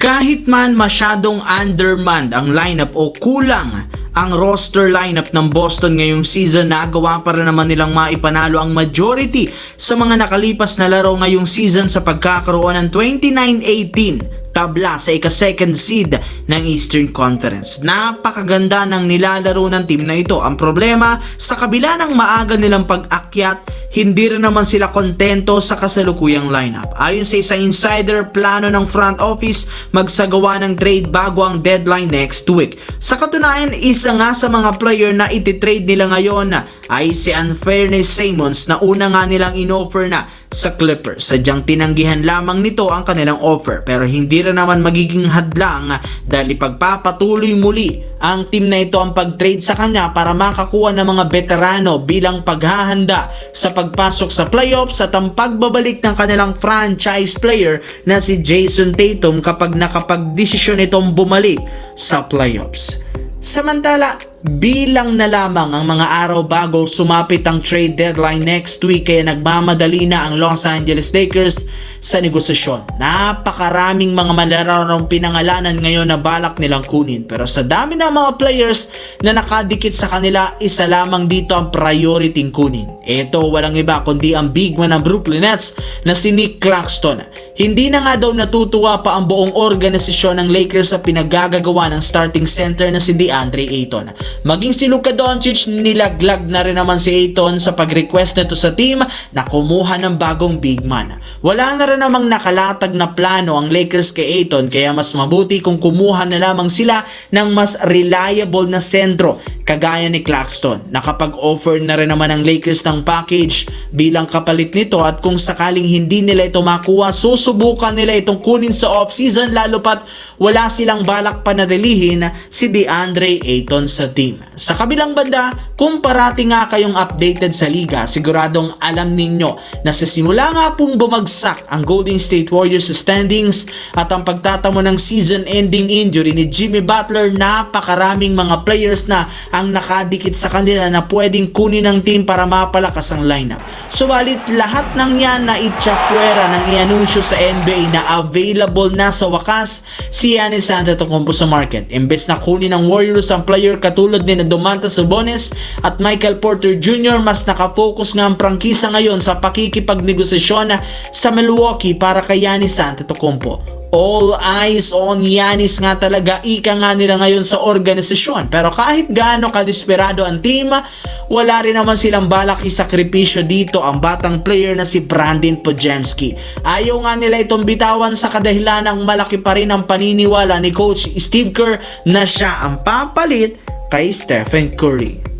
Kahit man masyadong undermanned ang lineup o kulang ang roster lineup ng Boston ngayong season, nagawa para naman nilang maipanalo ang majority sa mga nakalipas na laro ngayong season sa pagkakaroon ng 29-18 tabla sa ika-second seed ng Eastern Conference. Napakaganda ng nilalaro ng team na ito. Ang problema, sa kabila ng maaga nilang pag-akyat, hindi rin naman sila kontento sa kasalukuyang lineup. Ayon sa isang insider, plano ng front office magsagawa ng trade bago ang deadline next week. Sa katunayan, isa nga sa mga player na ititrade nila ngayon ay si Anfernee Simons na una nga nilang inoffer na sa Clippers. Sadyang tinanggihan lamang nito ang kanilang offer, pero hindi rin naman magiging hadlang dahil ipagpapatuloy muli ang team na ito ang pag-trade sa kanya para makakuha ng mga veterano bilang paghahanda sa pagpasok sa playoffs at ang pagbabalik ng kanilang franchise player na si Jason Tatum kapag nakapagdesisyon itong bumalik sa playoffs. Samantala, bilang na lamang ang mga araw bago sumapit ang trade deadline next week, kaya nagmamadali na ang Los Angeles Lakers sa negosasyon. Napakaraming mga malararong pinangalanan ngayon na balak nilang kunin, pero sa dami ng mga players na nakadikit sa kanila, isa lamang dito ang priority kunin. Ito walang iba kundi ang big man ng Brooklyn Nets na si Nick Claxton. Hindi na nga daw natutuwa pa ang buong organisasyon ng Lakers sa pinagagagawa ng starting center na si DeAndre Ayton. Maging si Luka Doncic, nilaglag na rin naman si Ayton sa pag-request nito sa team na kumuha ng bagong big man. Wala na rin namang nakalatag na plano ang Lakers kay Ayton, kaya mas mabuti kung kumuha na lamang sila ng mas reliable na sentro kagaya ni Claxton. Nakapag-offer na rin naman ang Lakers ng package bilang kapalit nito, at kung sakaling hindi nila ito makuha, susubukan nila itong kunin sa offseason, lalo pat wala silang balak panatilihin si DeAndre Ayton sa team. Sa kabilang banda, kung parati nga kayong updated sa liga, siguradong alam ninyo na sa simula nga pong bumagsak ang Golden State Warriors sa standings at ang pagtatamo ng season-ending injury ni Jimmy Butler, napakaraming mga players na ang nakadikit sa kanila na pwedeng kunin ng team para mapalakas ang lineup. Subalit lahat ng yan na itsapuera ng ianunsyo sa NBA na available na sa wakas si Giannis Antetokounmpo sa market. Imbes na kunin ng Warriors ang player katulad ni Domantas Sabonis at Michael Porter Jr., mas nakafocus nga ang prangkisa ngayon sa pakikipagnegosasyon sa Milwaukee para kay Giannis Antetokounmpo. All eyes on Giannis nga talaga, ika nga nila ngayon sa organisasyon. Pero kahit gaano kadesperado ang team, wala rin naman silang balak isakripisyo dito ang batang player na si Brandon Podziemski. Ayaw nga nila itong bitawan sa kadahilanang malaki pa rin ang paniniwala ni Coach Steve Kerr na siya ang papalit kay Stephen Curry.